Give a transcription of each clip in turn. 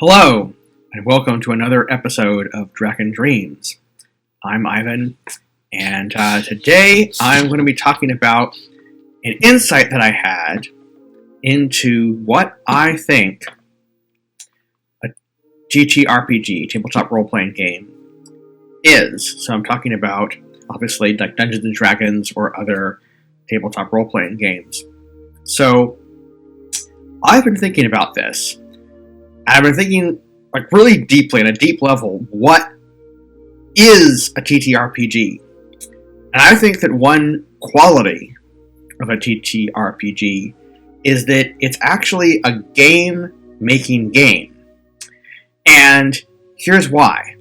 Hello, and welcome to another episode of Dragon Dreams. I'm Ivan, and today I'm going to be talking about an insight that I had into what I think a Ttrpg, tabletop role-playing game, is. So I'm talking about, obviously, like Dungeons & Dragons or other tabletop role-playing games. So I've been thinking about this. I've been thinking, like, really deeply, on a deep level, what is a TTRPG? And I think that one quality of a TTRPG is that it's actually a game-making game. And here's why.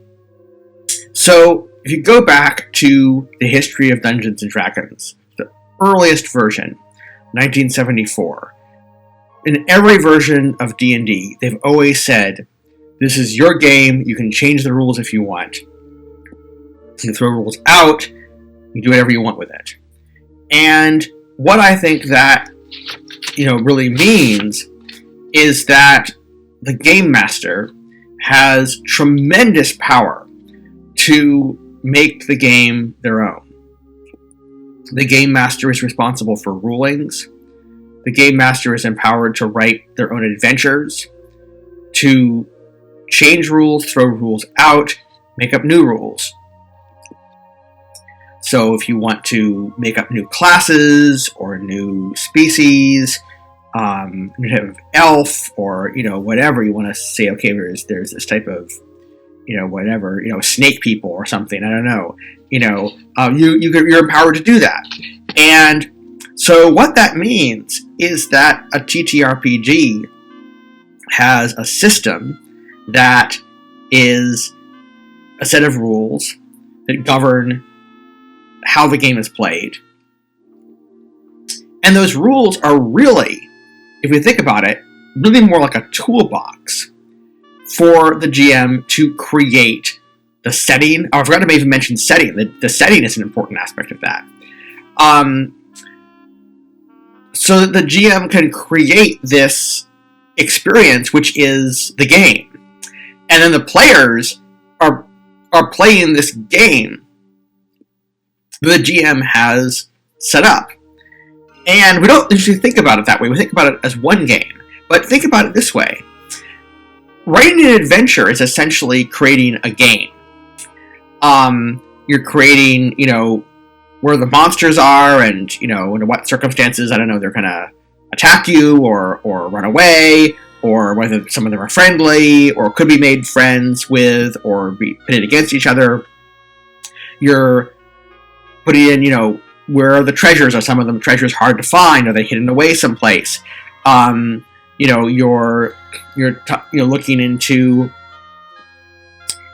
So, if you go back to the history of Dungeons & Dragons, the earliest version, 1974, in every version of D&D, they've always said, this is your game, you can change the rules if you want. You can throw rules out, you do whatever you want with it. And what I think that, really means is that the game master has tremendous power to make the game their own. The game master is responsible for rulings. The game master is empowered to write their own adventures, to change rules, throw rules out, make up new rules. So if you want to make up new classes or new species, you have elf or, whatever you want to say, okay, there's this type of, snake people or something, I don't know. You're empowered to do that. And so what that means is that a TTRPG has a system that is a set of rules that govern how the game is played. And those rules are really, if we think about it, really more like a toolbox for the GM to create the setting. Oh, I forgot to even mention setting. The setting is an important aspect of that. So that the GM can create this experience, which is the game. And then the players are playing this game that the GM has set up. And we don't usually think about it that way. We think about it as one game. But think about it this way. Writing an adventure is essentially creating a game. You're creating, where the monsters are and, under what circumstances, I don't know, they're going to attack you or run away, or whether some of them are friendly or could be made friends with or be pitted against each other. You're putting in, where are the treasures? Are some of them treasures hard to find? Are they hidden away someplace? You're looking into,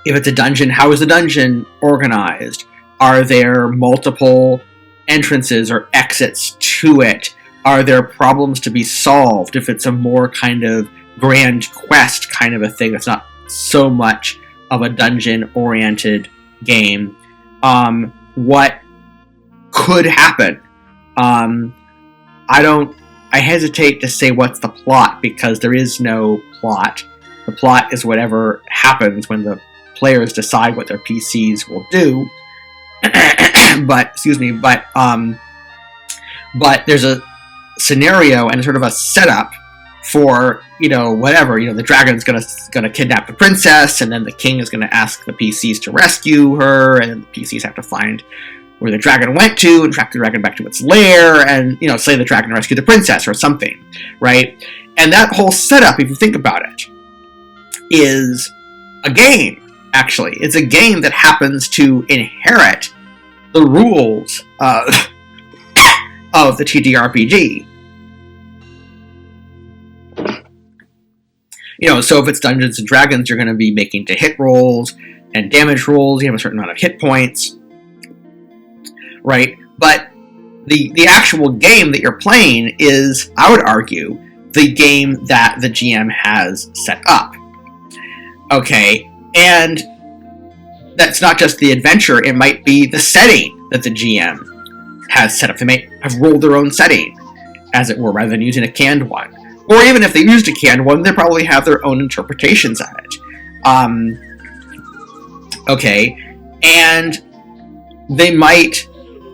if it's a dungeon, how is the dungeon organized? Are there multiple entrances or exits to it? Are there problems to be solved if it's a more kind of grand quest kind of a thing that's not so much of a dungeon-oriented game? What could happen? I hesitate to say what's the plot because there is no plot. The plot is whatever happens when the players decide what their PCs will do. but there's a scenario and sort of a setup for, whatever, the dragon's gonna kidnap the princess, and then the king is gonna ask the PCs to rescue her, and then the PCs have to find where the dragon went to and track the dragon back to its lair and, slay the dragon and rescue the princess or something, right? And that whole setup, if you think about it, is a game. Actually, it's a game that happens to inherit the rules of the TTRPG. So if it's Dungeons and Dragons, you're going to be making to hit rolls and damage rolls. You have a certain amount of hit points, right? But the actual game that you're playing is, I would argue, the game that the GM has set up. Okay. And that's not just the adventure, it might be the setting that the GM has set up. They may have rolled their own setting, as it were, rather than using a canned one. or even if they used a canned one, they probably have their own interpretations of it. Okay, and they might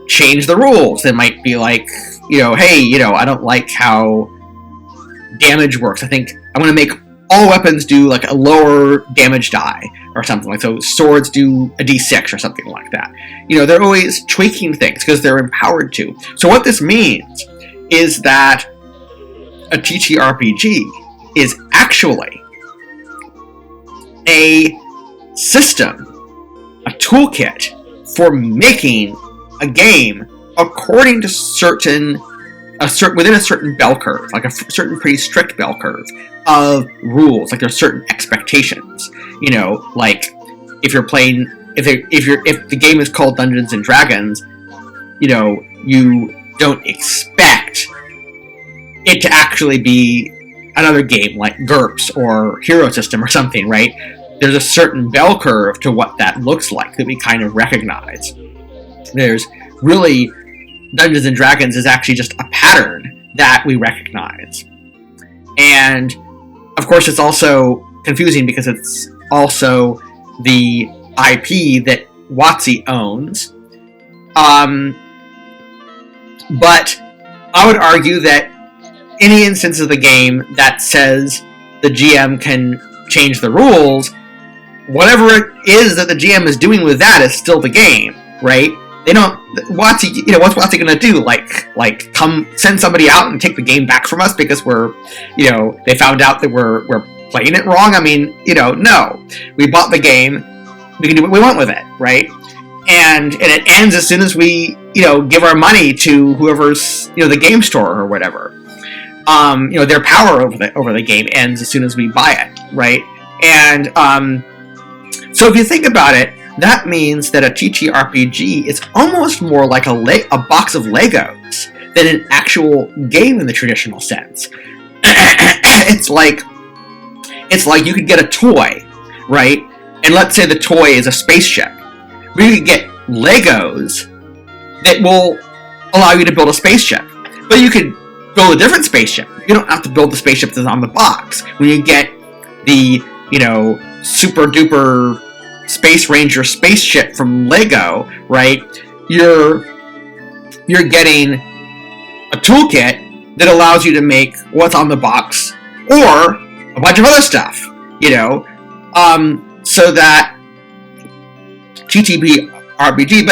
change the rules. They might be like, hey, I don't like how damage works. I think I'm going to make all weapons do like a lower damage die or something like so. Swords do a d6 or something like that. They're always tweaking things because they're empowered to. So what this means is that a TTRPG is actually a system, a toolkit for making a game according to within a certain bell curve, like a certain pretty strict bell curve of rules. Like there's certain expectations. Like if you're playing, if the game is called Dungeons and Dragons, you don't expect it to actually be another game like GURPS or Hero System or something, right? There's a certain bell curve to what that looks like that we kind of recognize. There's really, Dungeons and Dragons is actually just a pattern that we recognize. And, of course, it's also confusing because it's also the IP that WotC owns. But I would argue that any instance of the game that says the GM can change the rules, whatever it is that the GM is doing with that is still the game, right? They don't. WotC, what's WotC gonna do? Like, come send somebody out and take the game back from us because we're, they found out that we're playing it wrong? I mean, no. We bought the game. We can do what we want with it, right? And it ends as soon as we, give our money to whoever's, the game store or whatever. Their power over the game ends as soon as we buy it, right? And so if you think about it, that means that a TTRPG is almost more like a box of Legos than an actual game in the traditional sense. It's like you could get a toy, right? And let's say the toy is a spaceship. We could get Legos that will allow you to build a spaceship. But you could build a different spaceship. You don't have to build the spaceship that's on the box. When you get the, super duper Space Ranger spaceship from Lego, right? You're getting a toolkit that allows you to make what's on the box or a bunch of other stuff, so that TTRPG,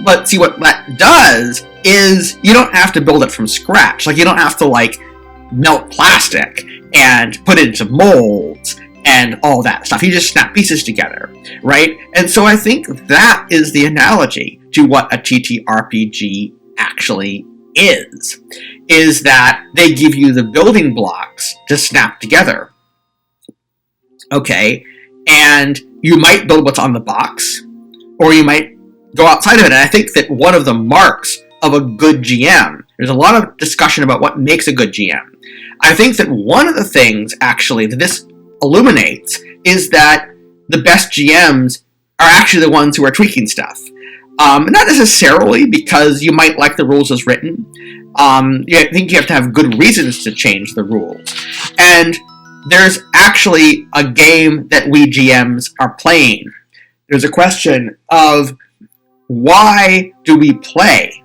but see what that does is you don't have to build it from scratch. Like you don't have to melt plastic and put it into molds and all that stuff. You just snap pieces together, right? And so I think that is the analogy to what a TTRPG actually is that they give you the building blocks to snap together. Okay, and you might build what's on the box, or you might go outside of it. And I think that one of the marks of a good GM, there's a lot of discussion about what makes a good GM. I think that one of the things, actually, that this illuminates is that the best GMs are actually the ones who are tweaking stuff. Not necessarily because you might like the rules as written. I think you have to have good reasons to change the rules. And there's actually a game that we GMs are playing. There's a question of why do we play?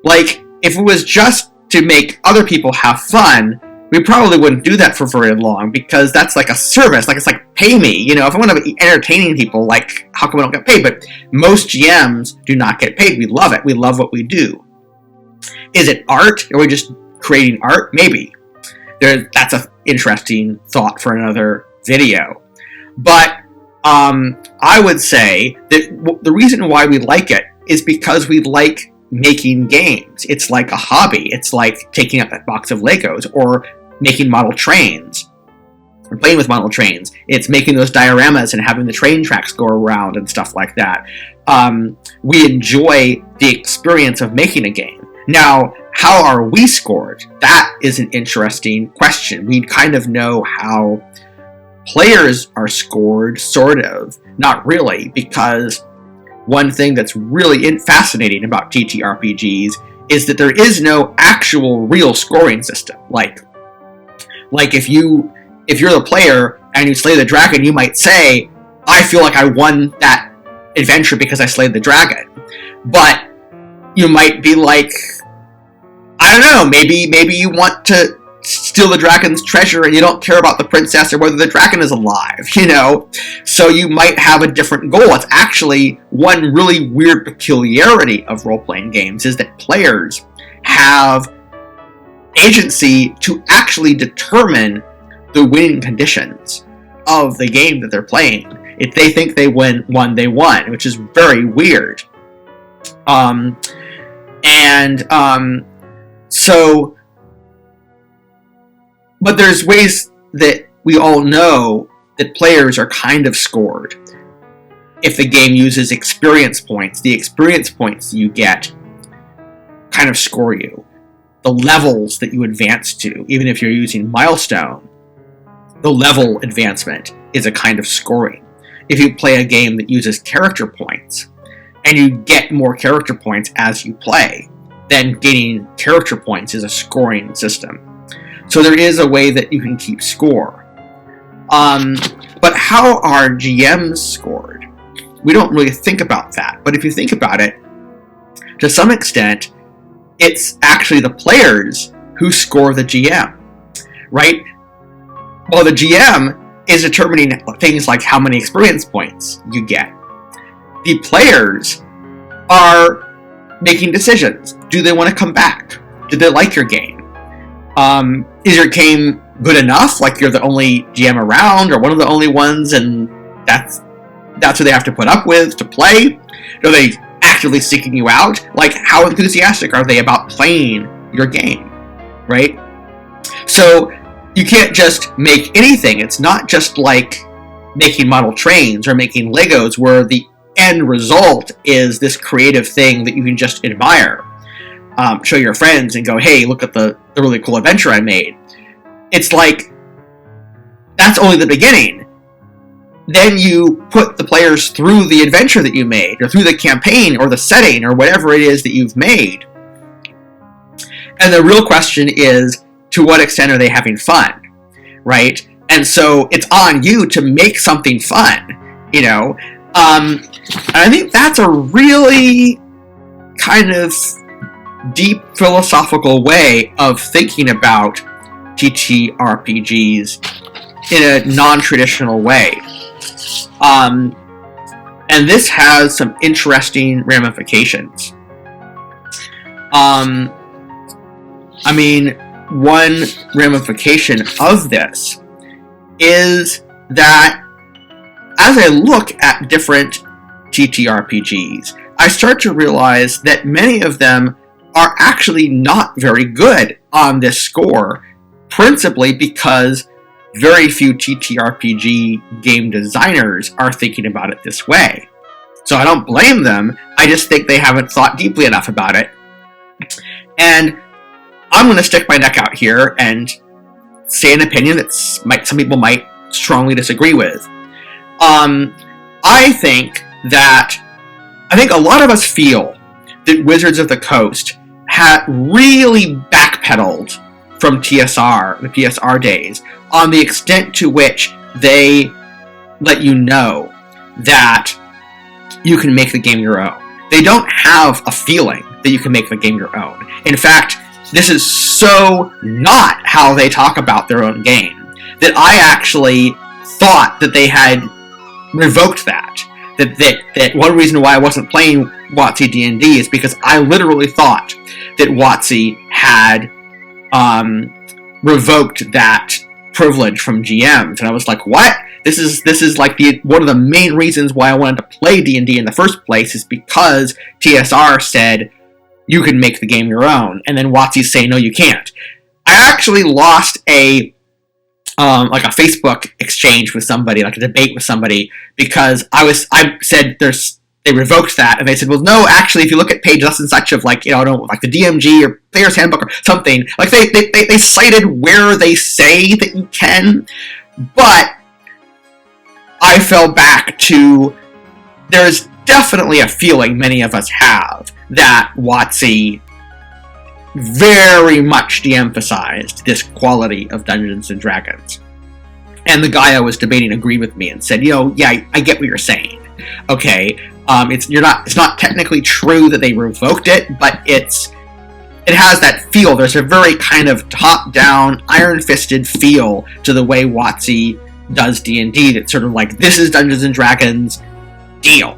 Like, if it was just to make other people have fun, we probably wouldn't do that for very long because that's like a service. Like, it's like, pay me. If I want to be entertaining people, how come we don't get paid? But most GMs do not get paid. We love it. We love what we do. Is it art? Are we just creating art? Maybe. That's an interesting thought for another video. But I would say that the reason why we like it is because we like making games. It's like a hobby. It's like taking up that box of Legos or making model trains or playing with model trains. It's making those dioramas and having the train tracks go around and stuff like that. We enjoy the experience of making a game. Now, how are we scored? That is an interesting question. We kind of know how players are scored, sort of. Not really, because one thing that's really fascinating about TTRPGs is that there is no actual real scoring system. Like if you're the player and you slay the dragon, you might say, I feel like I won that adventure because I slayed the dragon. But you might be like, I don't know, maybe you want to steal the dragon's treasure and you don't care about the princess or whether the dragon is alive, So you might have a different goal. It's actually one really weird peculiarity of role-playing games is that players have agency to actually determine the winning conditions of the game that they're playing. If they think they won, they won, which is very weird. But there's ways that we all know that players are kind of scored. If the game uses experience points, the experience points you get kind of score you. The levels that you advance to, even if you're using milestone, the level advancement is a kind of scoring. If you play a game that uses character points, and you get more character points as you play, then gaining character points is a scoring system. So there is a way that you can keep score. But how are GMs scored? We don't really think about that. But if you think about it, to some extent, it's actually the players who score the GM, right? Well, the GM is determining things like how many experience points you get. The players are making decisions. Do they want to come back? Do they like your game? Is your game good enough? Like you're the only GM around, or one of the only ones, and that's what they have to put up with to play? Are they actively seeking you out? Like, how enthusiastic are they about playing your game, right? So you can't just make anything. It's not just like making model trains or making Legos where the end result is this creative thing that you can just admire. Show your friends and go, hey, look at the really cool adventure I made. It's like, that's only the beginning. Then you put the players through the adventure that you made, or through the campaign, or the setting, or whatever it is that you've made. And the real question is, to what extent are they having fun, right? And so it's on you to make something fun, And I think that's a really kind of deep philosophical way of thinking about TTRPGs in a non-traditional way. And this has some interesting ramifications. One ramification of this is that as I look at different TTRPGs, I start to realize that many of them are actually not very good on this score, principally because very few TTRPG game designers are thinking about it this way. So I don't blame them, I just think they haven't thought deeply enough about it. And I'm going to stick my neck out here and say an opinion that some people might strongly disagree with. I think a lot of us feel that Wizards of the Coast had really backpedaled from TSR, the TSR days, on the extent to which they let you know that you can make the game your own. They don't have a feeling that you can make the game your own. In fact, this is so not how they talk about their own game that I actually thought that they had revoked that. That one reason why I wasn't playing WotC D&D is because I literally thought that WotC had revoked that privilege from GMs, and I was like, what? This is like one of the main reasons why I wanted to play D&D in the first place is because TSR said you can make the game your own, and then WotC's saying no, you can't. I actually lost a Facebook exchange with somebody, like a debate with somebody, because I said they revoked that, and they said, well, no, actually, if you look at page such and such of like the DMG or Player's Handbook or something, like they cited where they say that you can, but I fell back to there's definitely a feeling many of us have that WotC very much de-emphasized this quality of Dungeons and Dragons. And the guy I was debating agreed with me and said, yeah, I get what you're saying. Okay, it's not technically true that they revoked it, but it has that feel. There's a very kind of top-down, iron-fisted feel to the way WotC does D&D. That's sort of like, this is Dungeons and Dragons, deal.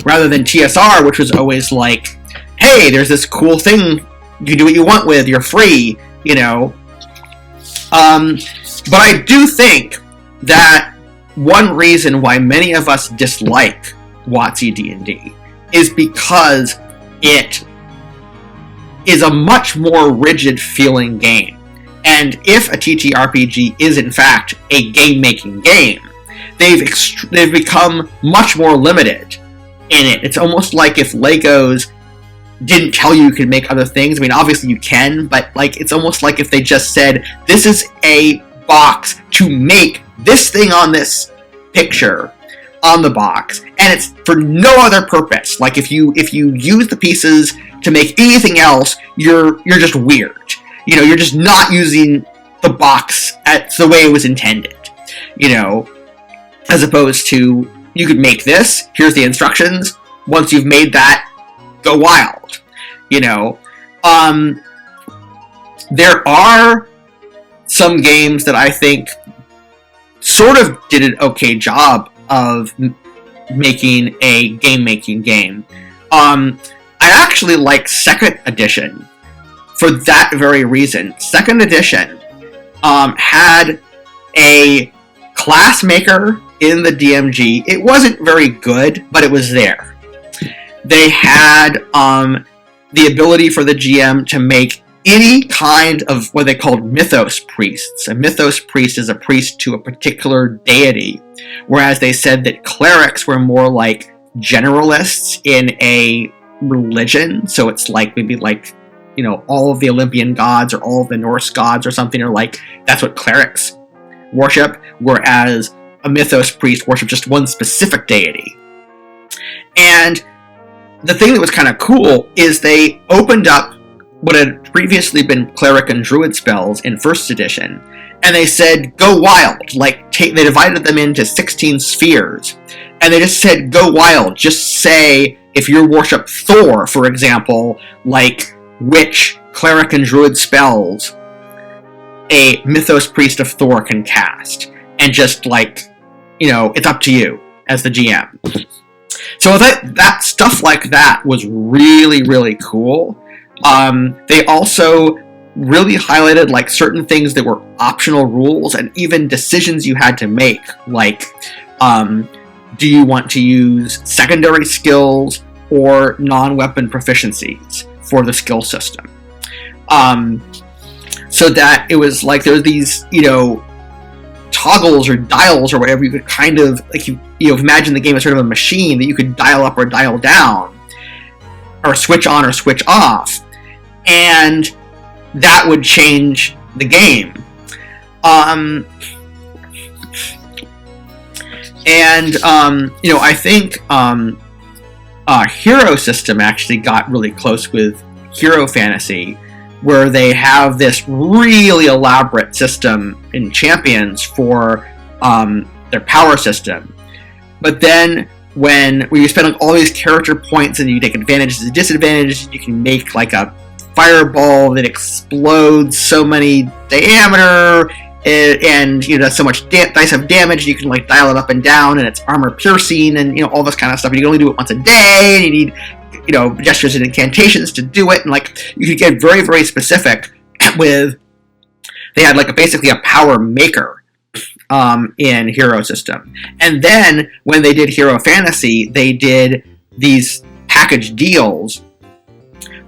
Rather than TSR, which was always like, hey, there's this cool thing you can do what you want with, you're free, But I do think that one reason why many of us dislike WotC D&D is because it is a much more rigid feeling game. And if a TTRPG is in fact a game-making game, they've become much more limited in it. It's almost like if Legos didn't tell you could make other things. I mean, obviously you can, but it's almost like if they just said, this is a box to make this thing on this picture on the box, and it's for no other purpose. Like if you use the pieces to make anything else, you're just weird. You're just not using the box as the way it was intended. As opposed to, you could make this, here's the instructions, once you've made that, go wild. There are some games that I think sort of did an okay job of making a game-making game. I actually like 2nd edition for that very reason. 2nd edition had a class maker in the DMG. It wasn't very good, but it was there. They had the ability for the GM to make any kind of what they called Mythos Priests. A Mythos Priest is a priest to a particular deity, whereas they said that clerics were more like generalists in a religion. So it's like maybe like, all of the Olympian gods or all of the Norse gods or something, or like that's what clerics worship, whereas a Mythos Priest worship just one specific deity. And the thing that was kind of cool is they opened up what had previously been cleric and druid spells in 1st edition, and they said, go wild. They divided them into 16 spheres, and they just said, go wild. Just say, if you worship Thor, for example, which cleric and druid spells a Mythos Priest of Thor can cast. And just, it's up to you as the GM. So that stuff like that was really, really cool. They also really highlighted certain things that were optional rules and even decisions you had to make, do you want to use secondary skills or non-weapon proficiencies for the skill system? So that it was there were these, toggles or dials or whatever you could kind of, imagine the game as sort of a machine that you could dial up or dial down, or switch on or switch off, and that would change the game. I think Hero System actually got really close with Hero Fantasy, where they have this really elaborate system in Champions for their power system. But then when you spend all these character points and you take advantages and disadvantages, you can make a fireball that explodes so many diameter and does so much dice of damage. You can dial it up and down, and it's armor piercing and all this kind of stuff. And you can only do it once a day, and you need gestures and incantations to do it, and you could get very, very specific with. They had basically a power maker in Hero System, and then when they did Hero Fantasy, they did these package deals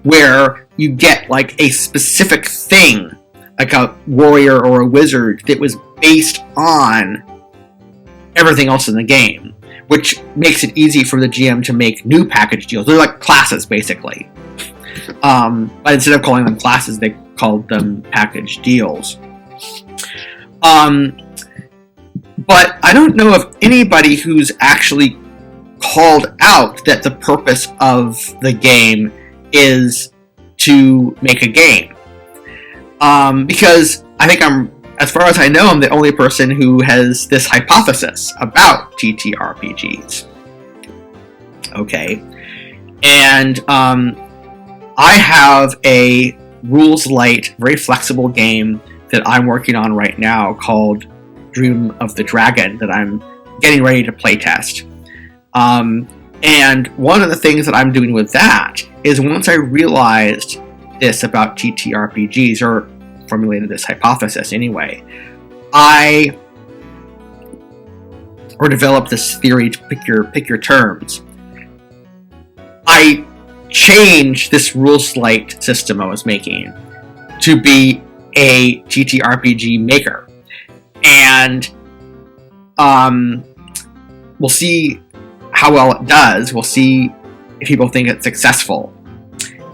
where you get a specific thing, like a warrior or a wizard that was based on everything else in the game, which makes it easy for the GM to make new package deals. They're like classes, basically. But instead of calling them classes, they called them package deals. But I don't know of anybody who's actually called out that the purpose of the game is to make a game. Because I think as far as I know, I'm the only person who has this hypothesis about TTRPGs. Okay. And I have a rules-light, very flexible game that I'm working on right now called Dream of the Dragon that I'm getting ready to playtest. And one of the things that I'm doing with that is once I realized this about TTRPGs, or formulated this hypothesis anyway, or developed this theory, to pick your terms, I changed this rules-light system I was making to be a TTRPG maker. And we'll see how well it does. We'll see if people think it's successful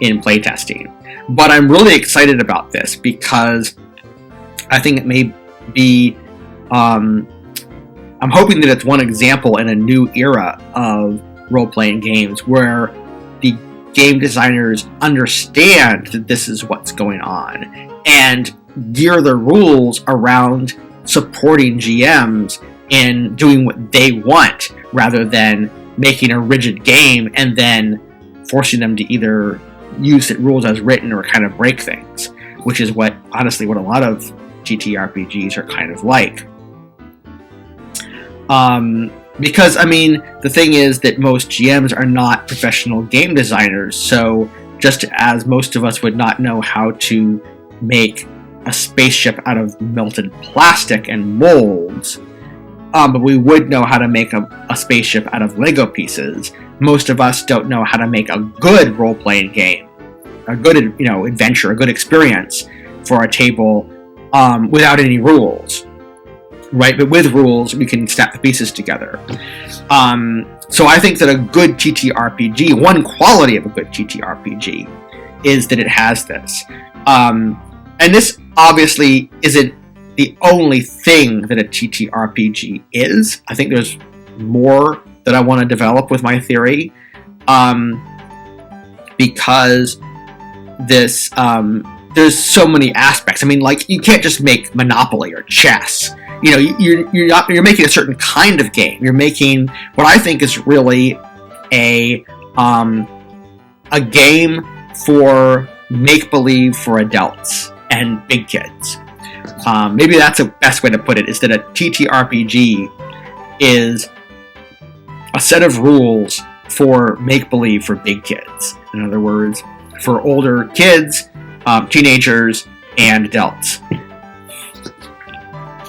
in playtesting. But I'm really excited about this because I think it may be, I'm hoping that it's one example in a new era of role-playing games where the game designers understand that this is what's going on and gear the rules around supporting GMs in doing what they want rather than making a rigid game and then forcing them to either use the rules as written or kind of break things, which is honestly what a lot of TTRPGs are kind of like. Because, I mean, the thing is that most GMs are not professional game designers, so just as most of us would not know how to make a spaceship out of melted plastic and molds, but we would know how to make a spaceship out of Lego pieces, most of us don't know how to make a good role-playing game, a good, adventure, a good experience for a table without any rules. Right, but with rules, we can snap the pieces together. So I think that a good TTRPG, one quality of a good TTRPG, is that it has this. And this obviously isn't the only thing that a TTRPG is. I think there's more that I want to develop with my theory, because this there's so many aspects. I mean, like, you can't just make Monopoly or chess. You're making a certain kind of game. You're making what I think is really a game for make-believe for adults and big kids. Maybe that's the best way to put it, is that a TTRPG is a set of rules for make-believe for big kids. In other words, for older kids, teenagers, and adults.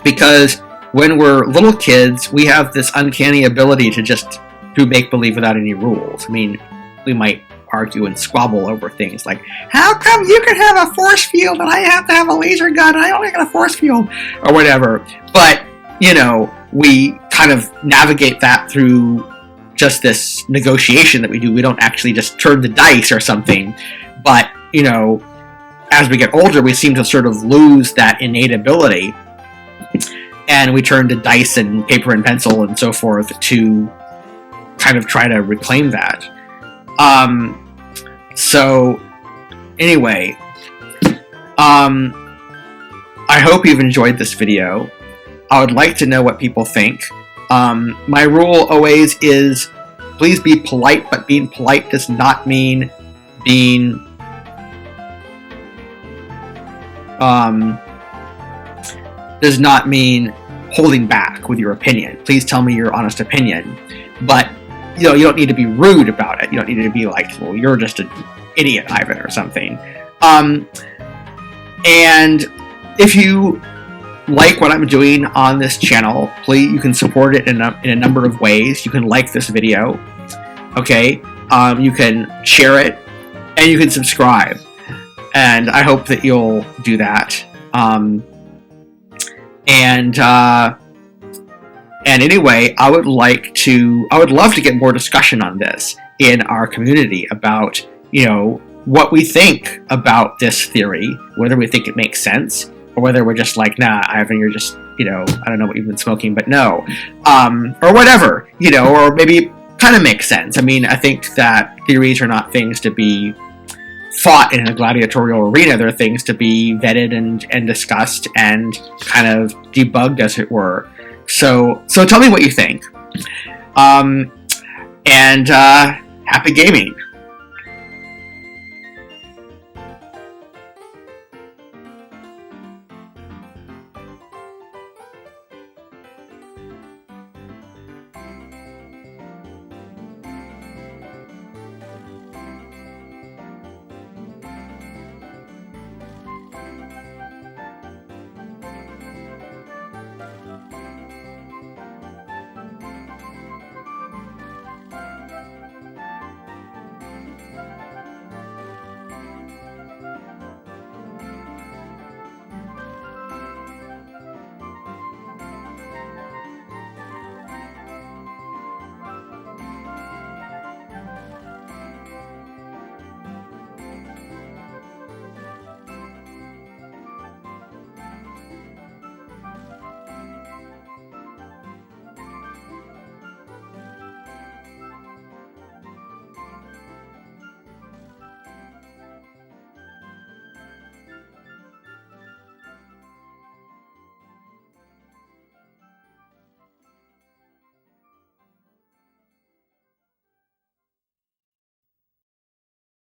Because when we're little kids, we have this uncanny ability to just do make-believe without any rules. I mean, we might argue and squabble over things like, how come you can have a force field and I have to have a laser gun and I only got a force field? Or whatever. But, we kind of navigate that through just this negotiation that we do. We don't actually just turn the dice or something. But, as we get older, we seem to sort of lose that innate ability. And we turn to dice and paper and pencil and so forth to kind of try to reclaim that. So, anyway, I hope you've enjoyed this video. I would like to know what people think. My rule always is, please be polite, but being polite does not mean being holding back with your opinion. Please tell me your honest opinion. But, you don't need to be rude about it. You don't need to be like, well, you're just an idiot, Ivan, or something. And if you like what I'm doing on this channel, please, you can support it in a number of ways. You can like this video, okay? You can share it, and you can subscribe. And I hope that you'll do that. And anyway, I would love to get more discussion on this in our community about, what we think about this theory, whether we think it makes sense, or whether we're just like, nah, Ivan, you're just, I don't know what you've been smoking, but no. Or whatever, or maybe kind of makes sense. I mean, I think that theories are not things to be fought in a gladiatorial arena. There are things to be vetted and discussed and kind of debugged, as it were. So tell me what you think. And happy gaming.